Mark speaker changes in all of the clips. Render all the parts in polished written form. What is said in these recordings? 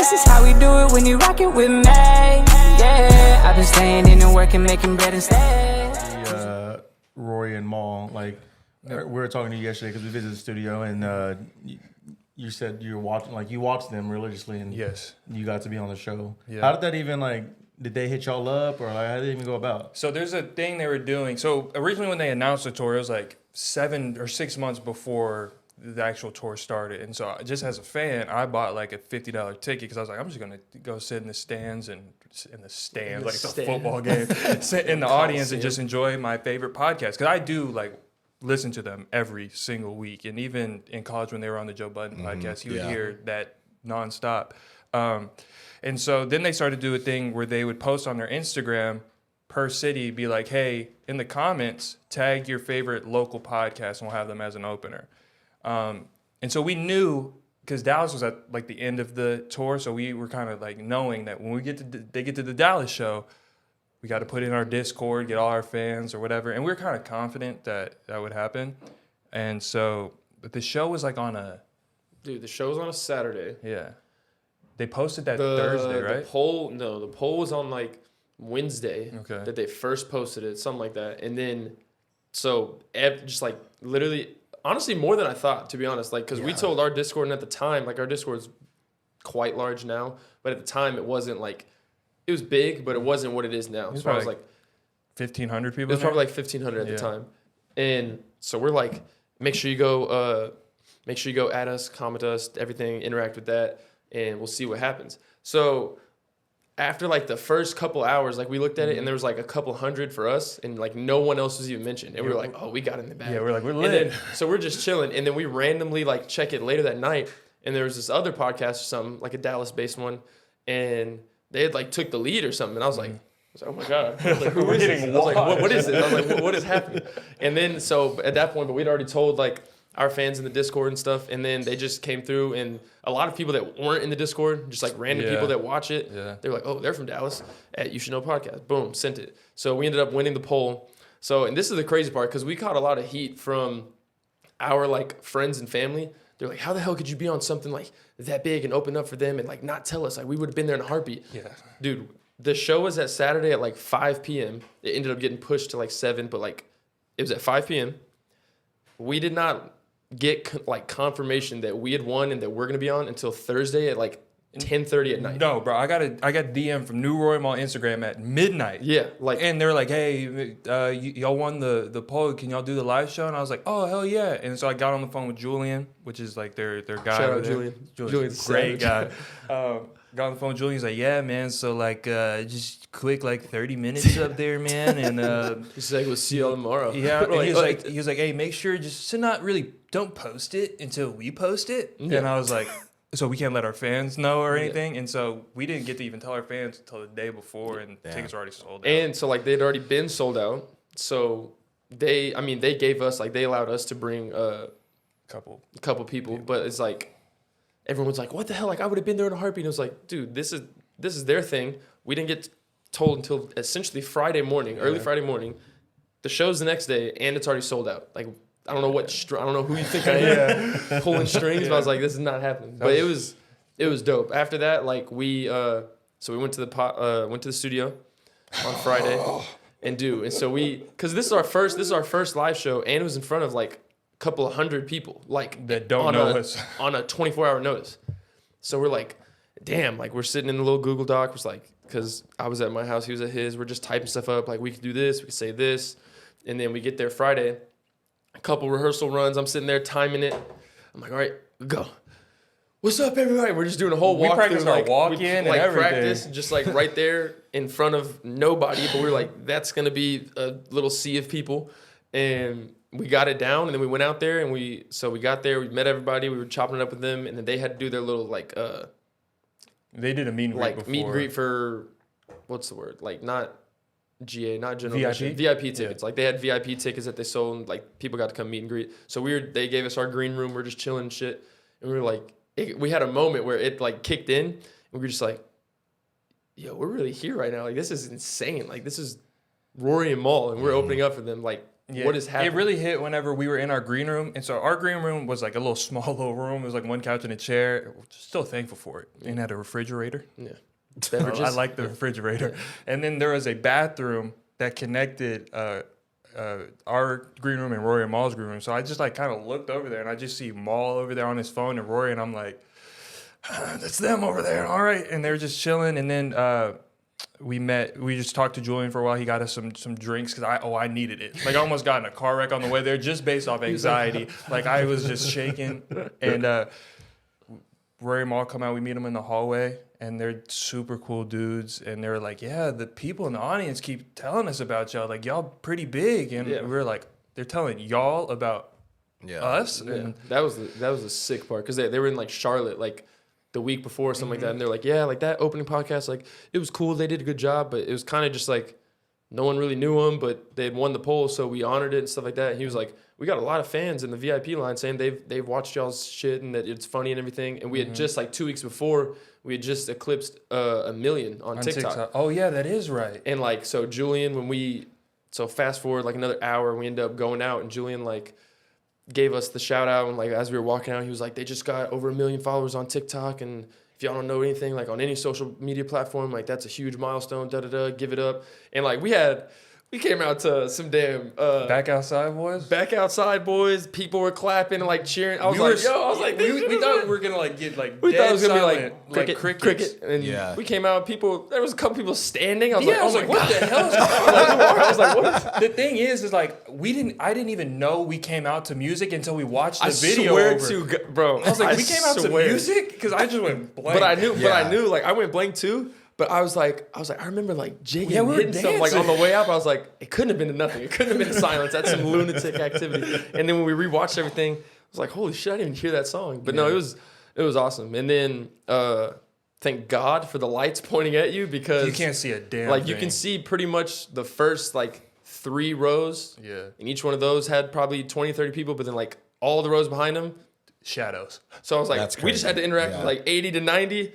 Speaker 1: This is how we do it when you rockin' with me. Yeah, I've been staying in and working, making bread instead.
Speaker 2: Rory and Mal, like we were talking to you yesterday because we visited the studio, and you said you were watching, like you watched them religiously, and
Speaker 3: yes,
Speaker 2: you got to be on the show.
Speaker 3: Yeah.
Speaker 2: How did that even did they hit y'all up, or like how did it even go about?
Speaker 3: So there's a thing they were doing. So originally when they announced the tour, it was like 7 or 6 months before the actual tour started. And so just as a fan, I bought like a $50 ticket because I was like, I'm just going to go sit in the stands like it's a football game, sit in the audience and just enjoy my favorite podcast. Because I do like listen to them every single week. And even in college when they were on the Joe Budden podcast, you would hear that nonstop. And so then they started to do a thing where they would post on their Instagram per city, be like, hey, in the comments, tag your favorite local podcast and we'll have them as an opener. And so we knew, because Dallas was at like the end of the tour, so we were kind of like knowing that when they get to the Dallas show, we got to put in our Discord, get all our fans or whatever. And we were kind of confident that would happen. And so, but the show was like
Speaker 4: the show was on a Saturday.
Speaker 3: Yeah. They posted that Thursday, right?
Speaker 4: The poll was on like Wednesday.
Speaker 3: Okay.
Speaker 4: That they first posted it, something like that. And then, so just like literally, honestly, more than I thought, to be honest. Like, because we told our Discord, and at the time, like our Discord's quite large now, but at the time it wasn't like, it was big, but it wasn't what it is now.
Speaker 3: It was
Speaker 4: so I was like
Speaker 3: 1,500 people.
Speaker 4: It was probably like 1,500 at the time. And so we're like, make sure you go at us, comment us, everything, interact with that, and we'll see what happens. So after like the first couple hours, like we looked at it and there was like a couple hundred for us and like no one else was even mentioned. And we were like, oh, we got in the bag.
Speaker 3: Yeah, we're like, we're lit.
Speaker 4: And then, so we're just chilling. And then we randomly like check it later that night. And there was this other podcast or something, like a Dallas-based one. And they had like took the lead or something. And I was like, oh my God. I was like, who is this? I was like, what is it? I was like, what is happening? And then, so at that point, but we'd already told like our fans in the Discord and stuff. And then they just came through, and a lot of people that weren't in the Discord, just like random people that watch it, they were like, oh, they're from Dallas at You Should Know Podcast. Boom, sent it. So we ended up winning the poll. So, and this is the crazy part, because we caught a lot of heat from our like friends and family. They're like, how the hell could you be on something like that big and open up for them and like not tell us? Like, we would have been there in a heartbeat.
Speaker 3: Yeah.
Speaker 4: Dude, the show was at Saturday at like 5 p.m. It ended up getting pushed to like 7, but like it was at 5 p.m. We did not get like confirmation that we had won and that we're going to be on until Thursday at like 10:30 at night.
Speaker 3: No, bro, I got DM from New Rory Mal Instagram at midnight.
Speaker 4: Yeah, like,
Speaker 3: and they were like, "Hey, y'all won the poll. Can y'all do the live show?" And I was like, "Oh, hell yeah!" And so I got on the phone with Julian, which is like their guy.
Speaker 4: Shout out Julian.
Speaker 3: Julian's a great guy. Got on the phone with Julian. He's like, "Yeah, man. So like, just quick like 30 minutes up there, man." And
Speaker 4: he's like, "We'll see y'all tomorrow."
Speaker 3: Yeah, and he was like, "Hey, make sure just to not really don't post it until we post it." Yeah. And I was like, so we can't let our fans know or anything. And so we didn't get to even tell our fans until the day before, and tickets were already sold out.
Speaker 4: And so like they'd already been sold out. So they gave us, like, they allowed us to bring a couple people, but it's like everyone's like, what the hell? Like, I would have been there in a heartbeat. And it was like, dude, this is their thing. We didn't get told until essentially Friday morning, early Friday morning. The show's the next day, and it's already sold out. Like, I don't know I don't know who you think I am pulling strings, but I was like, this is not happening. But it was dope. After that, like we went to the studio on Friday and so because this is our first live show, and it was in front of like a couple of hundred people, like
Speaker 3: that don't know us
Speaker 4: on a 24-hour notice. So we're like, damn, like we're sitting in the little Google Doc. It was like, because I was at my house, he was at his. We're just typing stuff up, like we could do this, we could say this, and then we get there Friday. A couple rehearsal runs. I'm sitting there timing it. I'm like, all right, go. What's up, everybody? We're just doing a whole walkthrough.
Speaker 3: We practiced our walk-in and everything.
Speaker 4: Practice, just like right there in front of nobody. But we were like, that's going to be a little sea of people. And we got it down, and then we went out there, and we got there. We met everybody. We were chopping it up with them, and then they had to do their little like.
Speaker 3: They did a meet and greet
Speaker 4: like
Speaker 3: before.
Speaker 4: Meet and greet for, what's the word? Like not GA, not general
Speaker 3: VIP?
Speaker 4: admission. VIP tickets. Yeah. Like they had VIP tickets that they sold, and like people got to come meet and greet. So they gave us our green room. We're just chilling and shit. And we were like, we had a moment where it like kicked in, and we were just like, yo, we're really here right now. Like, this is insane. Like, this is Rory and Mal, and we're opening up for them. Like, what is happening?
Speaker 3: It really hit whenever we were in our green room. And so our green room was like a little small little room. It was like one couch and a chair. Still thankful for it. And had a refrigerator.
Speaker 4: Yeah.
Speaker 3: Beverages. I like the refrigerator. And then there was a bathroom that connected our green room and Rory and Mal's green room. So I just like kind of looked over there and I just see Mal over there on his phone and Rory, and I'm like, that's them over there. All right. And they're just chilling. And then we just talked to Julian for a while. He got us some drinks because I needed it. Like I almost got in a car wreck on the way there just based off anxiety. Like I was just shaking. And Rory and Mal come out. We meet them in the hallway. And they're super cool dudes. And they're like, yeah, the people in the audience keep telling us about y'all. Like, y'all pretty big. And we were like, they're telling y'all about us.
Speaker 4: Yeah.
Speaker 3: And
Speaker 4: That was the sick part. Because they were in, like, Charlotte, like, the week before or something like that. And they're like, yeah, like, that opening podcast, like, it was cool. They did a good job. But it was kind of just, like, no one really knew them. But they had won the poll, so we honored it and stuff like that. And he was like, we got a lot of fans in the VIP line saying they've watched y'all's shit and that it's funny and everything. And we had just, like, 2 weeks before, we had just eclipsed 1 million on TikTok.
Speaker 3: Oh, yeah, that is right.
Speaker 4: And, like, so Julian, so fast forward, like, another hour, we ended up going out, and Julian, like, gave us the shout out. And, like, as we were walking out, he was like, they just got over 1 million followers on TikTok. And if y'all don't know anything, like, on any social media platform, like, that's a huge milestone, give it up. And, like, we came out to some damn
Speaker 3: Back Outside Boys?
Speaker 4: Back Outside Boys. People were clapping and like cheering. I was like,
Speaker 3: we thought we were gonna like get like
Speaker 4: we thought it was gonna
Speaker 3: silent,
Speaker 4: be like cricket. And we came out. There was a couple people standing. I was like,
Speaker 3: what the hell is going on?
Speaker 4: I was like, what?
Speaker 3: The thing is like I didn't even know we came out to music until we watched the video.
Speaker 4: I swear
Speaker 3: over.
Speaker 4: to bro.
Speaker 3: I was like, we came out to music because I just went blank.
Speaker 4: But I knew, like I went blank too. But I was like, I remember like jigging,
Speaker 3: we were
Speaker 4: hitting something like
Speaker 3: dancing.
Speaker 4: on the way up. I was like, it couldn't have been nothing. It couldn't have been silence. That's some lunatic activity. And then when we rewatched everything, I was like, holy shit, I didn't even hear that song. But no, it was awesome. And then thank God for the lights pointing at you because
Speaker 3: you can't see a damn
Speaker 4: like
Speaker 3: thing.
Speaker 4: you can see pretty much the first like 3 rows.
Speaker 3: Yeah.
Speaker 4: And each one of those had probably 20, 30 people, but then like all the rows behind them,
Speaker 3: shadows.
Speaker 4: so I was like,
Speaker 5: That's
Speaker 4: we just had to
Speaker 5: crazy.
Speaker 4: interact
Speaker 5: Yeah.
Speaker 4: with like 80 to 90.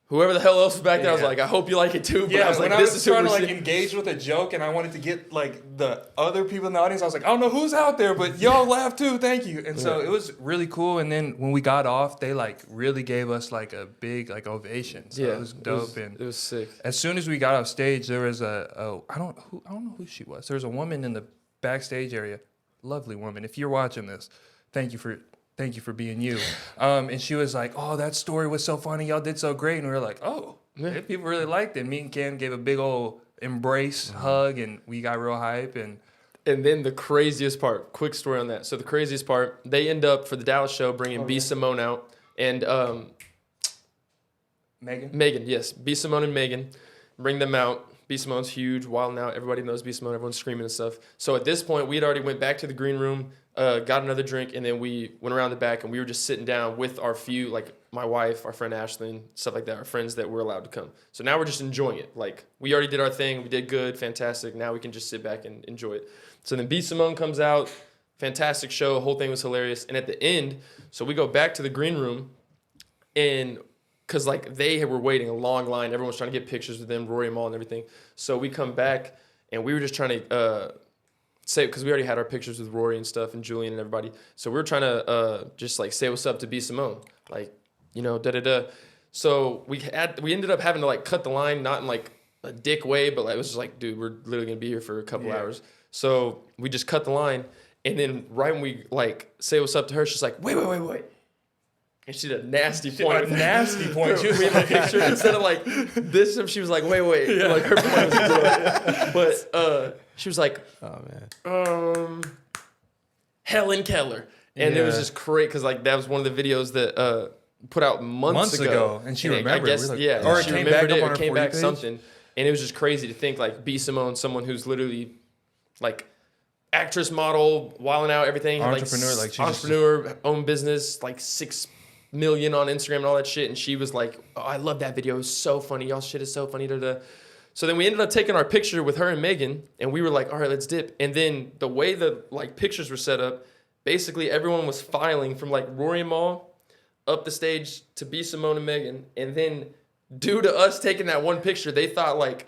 Speaker 4: Whoever the hell else was back there, I was
Speaker 3: Yeah.
Speaker 4: like, I hope you like it too. But
Speaker 3: Yeah,
Speaker 4: I was like,
Speaker 3: when
Speaker 4: this
Speaker 3: I was
Speaker 4: is who
Speaker 3: trying to
Speaker 4: we're
Speaker 3: like
Speaker 4: seeing.
Speaker 3: engage with a joke and I wanted to get like the other people in the audience, I was like, I don't know who's out there, but y'all laugh too, thank you. And so it was really cool. And then when we got off, they like really gave us like a big like ovation. So it was dope.
Speaker 4: It was sick.
Speaker 3: As soon as we got off stage, there was I don't know who she was. There was a woman in the backstage area, lovely woman. If you're watching this, thank you for being you. And she was like, oh, that story was so funny. Y'all did so great. And we were like, oh, yeah, people really liked it. Me and Cam gave a big old embrace, hug, and we got real hype. And
Speaker 4: then the craziest part, quick story on that. So the craziest part, they end up for the Dallas show bringing B. Simone out and Megan, yes, B. Simone and Megan, bring them out. B. Simone's huge, wild now. Everybody knows B. Simone. Everyone's screaming and stuff. So at this point, we had already went back to the green room, got another drink, and then we went around the back and we were just sitting down with our few, like my wife, our friend Ashlyn, stuff like that, our friends that were allowed to come. So now we're just enjoying it. Like we already did our thing. We did good, fantastic. Now we can just sit back and enjoy it. So then B. Simone comes out, fantastic show. The whole thing was hilarious. And at the end, so we go back to the green room and because like they were waiting a long line. Everyone was trying to get pictures with them, Rory Mal and everything. So we come back and we were just trying to say, because we already had our pictures with Rory and stuff and Julian and everybody. So we were trying to just like say what's up to B. Simone. Like, you know, da-da-da. So we ended up having to like cut the line, not in like a dick way, but like, it was just like, dude, we're literally going to be here for a couple hours. So we just cut the line. And then right when we like say what's up to her, she's like, wait. And she did a nasty point.
Speaker 3: A nasty point.
Speaker 4: We have a picture instead of like this. She was like, wait. Yeah. Like her point was but she was like,
Speaker 5: Oh man.
Speaker 4: Helen Keller, and it was just great because like that was one of the videos that put out months ago,
Speaker 3: and she
Speaker 4: and
Speaker 3: remembered.
Speaker 4: I guess
Speaker 3: Like,
Speaker 4: yeah,
Speaker 3: or it
Speaker 4: she
Speaker 3: came
Speaker 4: remembered
Speaker 3: back
Speaker 4: it.
Speaker 3: up on
Speaker 4: Or
Speaker 3: her
Speaker 4: came
Speaker 3: For You
Speaker 4: back
Speaker 3: page?
Speaker 4: something, and it was just crazy to think like B. Simone, someone who's literally like actress, model, wilding out, everything,
Speaker 3: Entrepreneur, like, she just-
Speaker 4: entrepreneur, own business, like 6 million on Instagram and all that shit, and she was like, oh, I love that video. It was so funny. Y'all shit is so funny. Da-da. So then we ended up taking our picture with her and Megan, and we were like, all right, let's dip. And then the way the like pictures were set up, basically everyone was filing from like Rory Mal up the stage to B. Simone and Megan. And then due to us taking that one picture, they thought like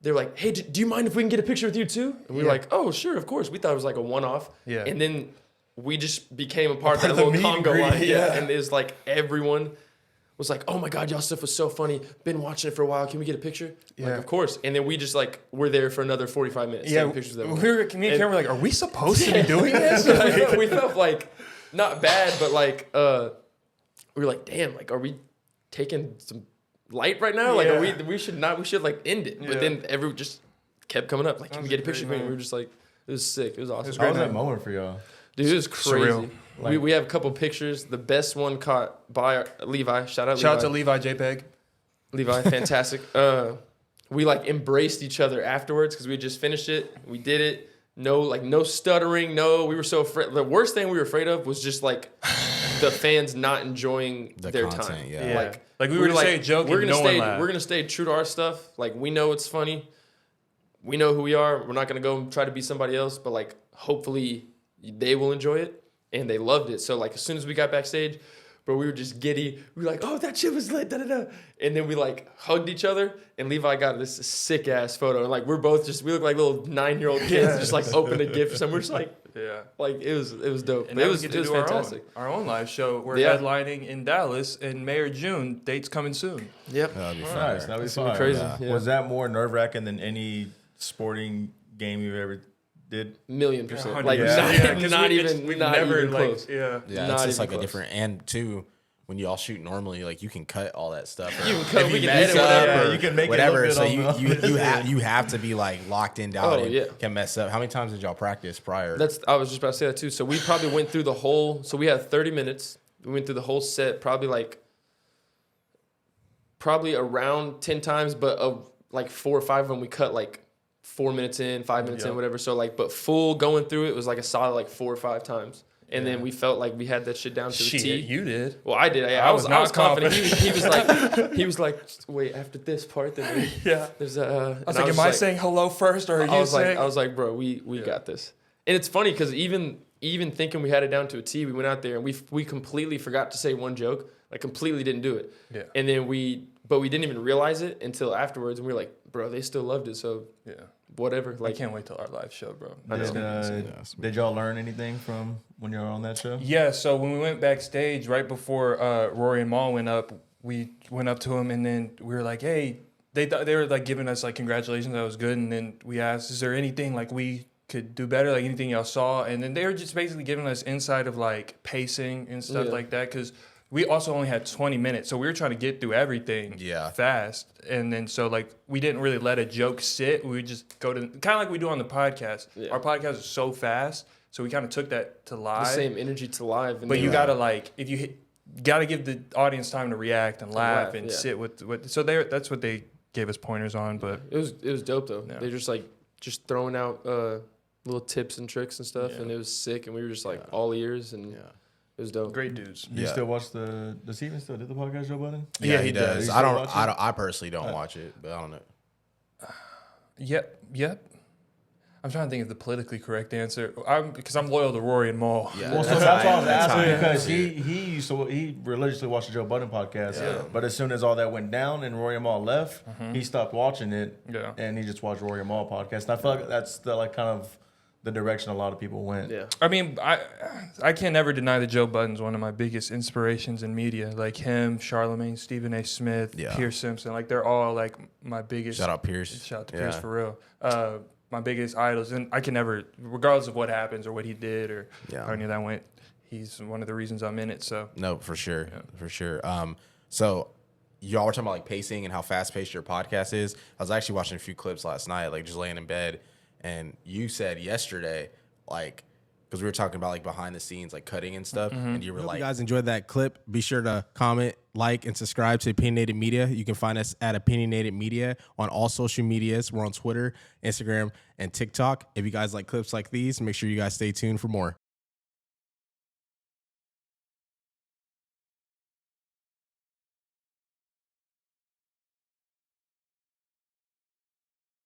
Speaker 4: they're like, hey, do you mind if we can get a picture with you too? And we were like, oh, sure, of course. We thought it was like a one-off.
Speaker 3: Yeah.
Speaker 4: And then we just became a part of that
Speaker 2: of the
Speaker 4: little
Speaker 2: meet and
Speaker 4: Congo
Speaker 2: greet,
Speaker 4: line.
Speaker 2: yeah.
Speaker 4: And it was like everyone was like, oh my God, y'all stuff was so funny. Been watching it for a while. Can we get a picture?
Speaker 3: Yeah.
Speaker 4: Like, of course. And then we just like, we're there for another 45 minutes. taking pictures of them.
Speaker 3: Me and Cam were like, are we supposed to be doing this?
Speaker 4: We felt like, not bad, but like, we were like, damn, like, are we taking some light right now? Like, we should like end it. But then everyone just kept coming up. Like, can we get a picture? And we were just like, it was sick. It was awesome.
Speaker 2: How was that moment for y'all?
Speaker 4: Dude, it was crazy.
Speaker 3: Surreal.
Speaker 4: We have a couple pictures. The best one caught by Levi. Shout out
Speaker 3: to Levi JPEG.
Speaker 4: Levi, fantastic. We like embraced each other afterwards because we just finished it. We did it. No stuttering. We were so afraid. The worst thing we were afraid of was just like the fans not enjoying their
Speaker 5: content,
Speaker 4: time.
Speaker 5: yeah.
Speaker 3: Like we were to say a joke
Speaker 4: we're
Speaker 3: and
Speaker 4: gonna
Speaker 3: no
Speaker 4: stay.
Speaker 3: one laughed.
Speaker 4: We're gonna stay true to our stuff. Like we know it's funny. We know who we are. We're not gonna go and try to be somebody else. But like hopefully they will enjoy it, and they loved it. So like as soon as we got backstage, bro, we were just giddy. We were like, oh, that shit was lit, da da da. And then we like hugged each other, and Levi got this sick ass photo. And like we look like little 9-year-old kids, just like open a gift or something. We're just like, like it was dope.
Speaker 3: And
Speaker 4: It
Speaker 3: now
Speaker 4: was
Speaker 3: we get to do
Speaker 4: fantastic.
Speaker 3: our own live show. We're
Speaker 4: Yeah.
Speaker 3: headlining in Dallas in May or June. Dates coming soon.
Speaker 4: Yep.
Speaker 5: That'd be fun.
Speaker 2: Nice. That'd be fun.
Speaker 4: crazy.
Speaker 5: Yeah.
Speaker 4: Yeah.
Speaker 2: Was that more nerve wracking than any sporting game you've ever did?
Speaker 4: 1,000,000%.
Speaker 3: 100%.
Speaker 4: Like
Speaker 3: Yeah.
Speaker 4: not
Speaker 3: We've
Speaker 4: even not
Speaker 3: never
Speaker 4: even
Speaker 3: like
Speaker 4: close.
Speaker 5: Yeah,
Speaker 4: Not
Speaker 5: it's just
Speaker 4: even
Speaker 5: like
Speaker 4: close.
Speaker 5: a different. And two, when you all shoot normally, like you can cut all that stuff.
Speaker 4: You can cut,
Speaker 5: If
Speaker 4: we can
Speaker 5: mess
Speaker 4: edit
Speaker 5: up
Speaker 4: whatever.
Speaker 5: or
Speaker 2: you can make it look
Speaker 5: whatever.
Speaker 2: good
Speaker 5: So
Speaker 2: on the-
Speaker 5: you have to be like locked in down.
Speaker 4: Oh,
Speaker 5: and
Speaker 4: yeah.
Speaker 5: can mess up. How many times did y'all practice prior?
Speaker 4: I was just about to say that too. So we probably went through the whole. So we had 30 minutes. We went through the whole set, probably around 10 times, but of like 4 or 5 of them we cut like 4 minutes in, 5 minutes in, whatever. So like, but full going through it was like a solid like 4 or 5 times. And then we felt like we had that shit down to the T.
Speaker 3: You did.
Speaker 4: Well, I did. I was
Speaker 3: not
Speaker 4: confident. He was like, wait, after this part, then there's
Speaker 3: I was like, am I saying hello first or are you saying?
Speaker 4: I was like, bro, we got this. And it's funny because even thinking we had it down to a T, we went out there and we completely forgot to say one joke. Like completely didn't do it.
Speaker 3: Yeah.
Speaker 4: And then we didn't even realize it until afterwards, and we were like, bro, they still loved it. So whatever.
Speaker 3: I
Speaker 4: Like,
Speaker 3: can't wait till our live show, bro.
Speaker 2: Did y'all learn anything from when you were on that show?
Speaker 3: Yeah, so when we went backstage right before Rory and Mal went up, we went up to him and then we were like, hey, they were like giving us like congratulations, that was good. And then we asked, is there anything like we could do better, like anything y'all saw? And then they were just basically giving us insight of like pacing and stuff like that, because we also only had 20 minutes, so we were trying to get through everything fast. And then so like we didn't really let a joke sit. We would just go to kind of like we do on the podcast. Yeah. Our podcast is so fast, so we kind of took that to live.
Speaker 4: the same energy to live. And
Speaker 3: But you gotta like if you gotta give the audience time to react and laugh and sit with. So that's what they gave us pointers on. But
Speaker 4: it was dope though. Yeah. They're just throwing out little tips and tricks and stuff, and it was sick. And we were just like all ears and. It was dope.
Speaker 3: Great dudes.
Speaker 2: Do you still watch does Steven still do the podcast, Joe Budden?
Speaker 5: Yeah, he does. I personally don't
Speaker 2: Right.
Speaker 5: watch it, but I don't know.
Speaker 3: Yep. I'm trying to think of the politically correct answer. Because I'm loyal to Rory and Mal.
Speaker 5: Yeah,
Speaker 2: Well, so that's why I was asking,
Speaker 5: That's
Speaker 2: because he religiously watched the Joe Budden podcast. But as soon as all that went down and Rory and Mal left, he stopped watching it.
Speaker 3: Yeah.
Speaker 2: And he just watched Rory and Mal podcast. And I feel like that's the like kind of the direction a lot of people went.
Speaker 4: Yeah.
Speaker 3: I mean, I can never deny that Joe Budden's one of my biggest inspirations in media. Like him, Charlemagne, Stephen A. Smith, Pierce Simpson. Like they're all like my biggest.
Speaker 5: Shout out Pierce.
Speaker 3: Shout out to Pierce for real. My biggest idols, and I can never, regardless of what happens or what he did or how any of that went, he's one of the reasons I'm in it. So
Speaker 5: no, for sure, for sure. So y'all were talking about like pacing and how fast paced your podcast is. I was actually watching a few clips last night, like just laying in bed, and you said yesterday, like, because we were talking about like behind the scenes, like cutting and stuff, and you were like,
Speaker 6: if you guys enjoyed that clip, be sure to comment, like, and subscribe to Opinionated Media. You can find us at Opinionated Media on all social medias. We're on Twitter, Instagram, and TikTok. If you guys like clips like these, make sure you guys stay tuned for more.